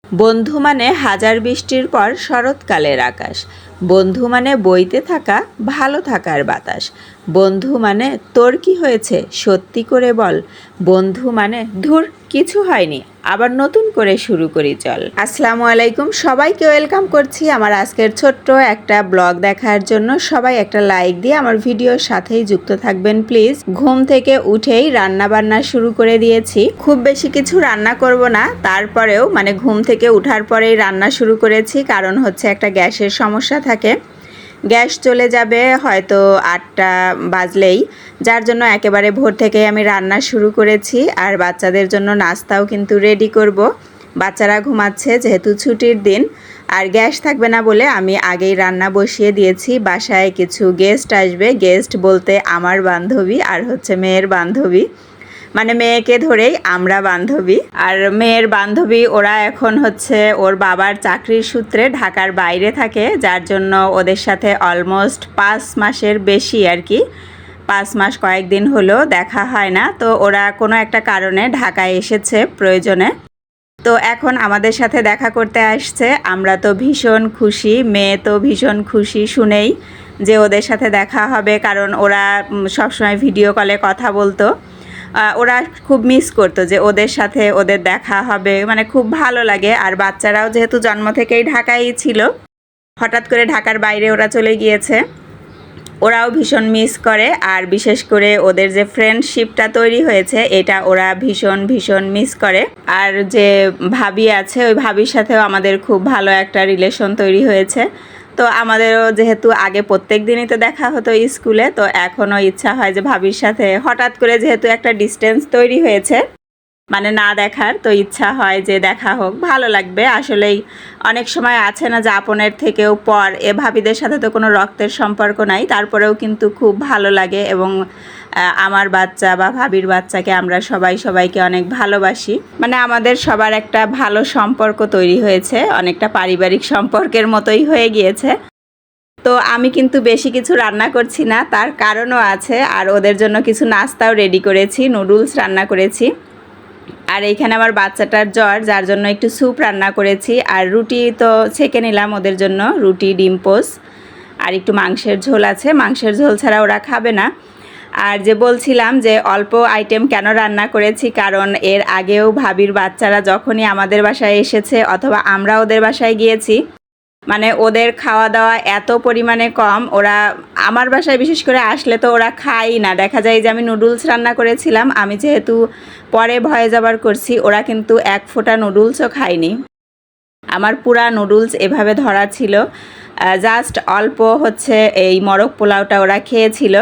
বন্ধু মানে হাজার বৃষ্টির পর শরৎকালের আকাশ। বন্ধু মানে বইতে থাকা ভালো থাকার বাতাস। বন্ধু মানে তোর কি হয়েছে সত্যি করে বল। বন্ধু মানে ধুর কিছু হয়নি, আবার নতুন করে শুরু করি চল। আসসালামু আলাইকুম, সবাইকে ওয়েলকাম করছি আমার আজকের ছোট্ট একটা ব্লগ দেখার জন্য। সবাই একটা লাইক দিয়ে আমার ভিডিওর সাথেই যুক্ত থাকবেন প্লিজ। ঘুম থেকে উঠেই রান্না বান্না শুরু করে দিয়েছি। খুব বেশি কিছু রান্না করব না, তারপরেও ঘুম থেকে উঠার পরেই রান্না শুরু করেছি, কারণ হচ্ছে একটা গ্যাসের সমস্যা থাকে। গ্যাস চলে যাবে হয়তো 8টা বাজলেই, যার জন্য একেবারে ভোর থেকেই আমি রান্না শুরু করেছি। আর বাচ্চাদের জন্য নাস্তাও কিন্তু রেডি করব। বাচ্চারা ঘুমাচ্ছে যেহেতু ছুটির দিন, আর গ্যাস থাকবে না বলে আমি আগেই রান্না বসিয়ে দিয়েছি। বাসায় কিছু গেস্ট আসবে, গেস্ট বলতে আমার বান্ধবী আর হচ্ছে মেয়ের বান্ধবী, মেয়েকে ধরেই আমরা বান্ধবী। আর মেয়ের বান্ধবী ওরা এখন হচ্ছে ওর বাবার চাকরির সূত্রে ঢাকার বাইরে থাকে, যার জন্য ওদের সাথে অলমোস্ট 5 মাসের বেশি আর কি, 5 মাস কয়েকদিন হলো দেখা হয় না। তো ওরা কোনো একটা কারণে ঢাকায় এসেছে প্রয়োজনে, তো এখন আমাদের সাথে দেখা করতে আসছে। আমরা তো ভীষণ খুশি, মেয়ে তো ভীষণ খুশি শুনেই যে ওদের সাথে দেখা হবে, কারণ ওরা সবসময় ভিডিও কলে কথা বলতো। ওরা খুব মিস করতো যে ওদের সাথে ওদের দেখা হবে, খুব ভালো লাগে। আর বাচ্চারাও যেহেতু জন্ম থেকেই ঢাকায় ছিল, হঠাৎ করে ঢাকার বাইরে ওরা চলে গিয়েছে, ওরাও ভীষণ মিস করে। আর বিশেষ করে ওদের যে ফ্রেন্ডশিপটা তৈরি হয়েছে এটা ওরা ভীষণ ভীষণ মিস করে। আর যে ভাবি আছে ওই ভাবির সাথেও আমাদের খুব ভালো একটা রিলেশন তৈরি হয়েছে। তো আমাদেরও যেহেতু আগে প্রত্যেক দিনই তো দেখা হতো স্কুলে, তো এখনও ইচ্ছা হয় যে ভাবির সাথে হঠাৎ করে যেহেতু একটা ডিস্টেন্স তৈরি হয়েছে না দেখার, তো ইচ্ছা হয় যে দেখা হোক, ভালো লাগবে। আসলেই অনেক সময় আছে না যে আপনের থেকেও পর, ভাবিদের সাথে তো কোনো রক্তের সম্পর্ক নাই, তারপরেও কিন্তু খুব ভালো লাগে। এবং আমার বাচ্চা বা ভাবির বাচ্চাকে আমরা সবাইকে অনেক ভালোবাসি। আমাদের সবার একটা ভালো সম্পর্ক তৈরি হয়েছে, অনেকটা পারিবারিক সম্পর্কের মতোই হয়ে গিয়েছে। তো আমি কিন্তু বেশি কিছু রান্না করছি না, তার কারণও আছে। আর ওদের জন্য কিছু নাস্তাও রেডি করেছি, নুডলস রান্না করেছি। আর এইখানে আমার বাচ্চাটার জ্বর, যার জন্য একটু স্যুপ রান্না করেছি। আর রুটি তো ছেঁকে নিলাম ওদের জন্য, রুটি ডিম পোস্ট আর একটু মাংসের ঝোল আছে, মাংসের ঝোল ছাড়া ওরা খাবে না। আর যে বলছিলাম যে অল্প আইটেম কেন রান্না করেছি, কারণ এর আগেও ভাবির বাচ্চারা যখনই আমাদের বাসায় এসেছে অথবা আমরা ওদের বাসায় গিয়েছি, ওদের খাওয়া দাওয়া এত পরিমাণে কম, ওরা আমার বাসায় বিশেষ করে আসলে তো ওরা খায়ই না। দেখা যায় যে আমি নুডলস রান্না করেছিলাম, আমি যেহেতু পরে ভয়েস ওভার করছি, ওরা কিন্তু এক ফোঁটা নুডলসও খায়নি। আমার পুরা নুডলস এভাবে ধরা ছিল, জাস্ট অল্প হচ্ছে এই মরক পোলাওটা ওরা খেয়েছিল।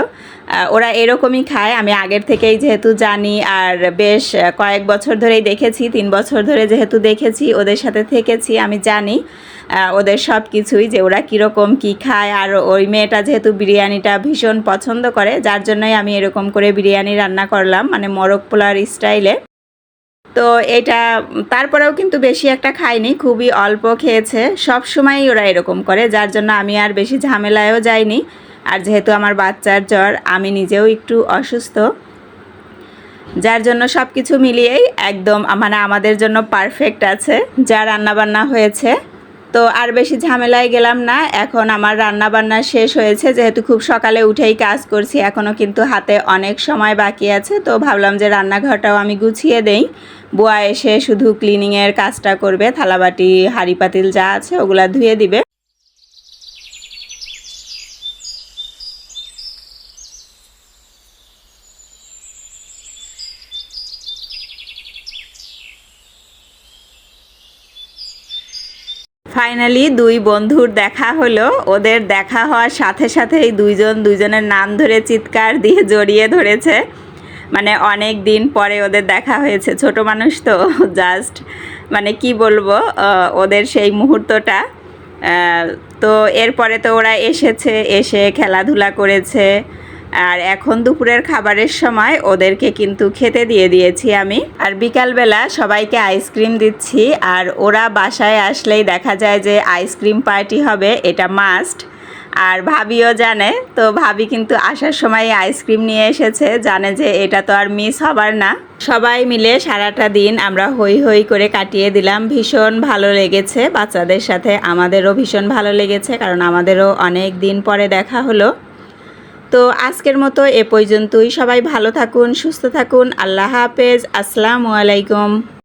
ওরা এরকমই খায়, আমি আগের থেকেই যেহেতু জানি, আর বেশ কয়েক বছর ধরেই দেখেছি, 3 বছর ধরে যেহেতু দেখেছি, ওদের সাথে থেকেছি, আমি জানি ওদের সব কিছুই, যে ওরা কীরকম কী খায়। আর ওই মেয়েটা যেহেতু বিরিয়ানিটা ভীষণ পছন্দ করে, যার জন্যই আমি এরকম করে বিরিয়ানি রান্না করলাম, মরক পোলাওর স্টাইলে। তো এটা তারপরেও কিন্তু বেশি একটা খাইনি, খুবই অল্প খেয়েছে। সব সময়ই ওরা এরকম করে, যার জন্য আমি আর বেশি ঝামেলায়ও যাইনি। আর যেহেতু আমার বাচ্চার জ্বর, আমি নিজেও একটু অসুস্থ, যার জন্য সব কিছু মিলিয়েই একদম আমাদের জন্য পারফেক্ট আছে যা রান্নাবান্না হয়েছে। তো আর বেশি ঝামেলায় গেলাম না, এখন আমার রান্নাবান্না শেষ হয়েছে। যেহেতু খুব সকালে উঠেই কাজ করছি, এখনও কিন্তু হাতে অনেক সময় বাকি আছে, তো ভাবলাম যে রান্নাঘরটাও আমি গুছিয়ে দেই। বুয়া এসে শুধু ক্লিনিংয়ের কাজটা করবে, থালাবাটি হাঁড়ি পাতিল যা আছে ওগুলা ধুয়ে দিবে। ফাইনালি 2 বন্ধুর দেখা হলো। ওদের দেখা হওয়ার সাথে সাথেই দুইজনের নাম ধরে চিৎকার দিয়ে জড়িয়ে ধরেছে। অনেক দিন পরে ওদের দেখা হয়েছে, ছোট মানুষ তো, জাস্ট কি বলবো, ওদের সেই মুহূর্তটা। তো এরপরে তো ওরা এসে খেলাধুলা করেছে। আর এখন দুপুরের খাবারের সময় ওদেরকে কিন্তু খেতে দিয়ে দিয়েছি আমি। আর বিকালবেলা সবাইকে আইসক্রিম দিচ্ছি। আর ওরা বাসায় আসলেই দেখা যায় যে আইসক্রিম পার্টি হবে, এটা মাস্ট। আর ভাবিও জানে, তো ভাবি কিন্তু আসার সময় আইসক্রিম নিয়ে এসেছে, জানে যে এটা তো আর মিস হবার না। সবাই মিলে সারাটা দিন আমরা হই হই করে কাটিয়ে দিলাম। ভীষণ ভালো লেগেছে বাচ্চাদের সাথে, আমাদেরও ভীষণ ভালো লেগেছে, কারণ আমাদেরও অনেক দিন পরে দেখা হলো। তো আজকের মতো এ পর্যন্তই। সবাই ভালো থাকুন, সুস্থ থাকুন। আল্লাহ হাফেজ। আসসালামু আলাইকুম।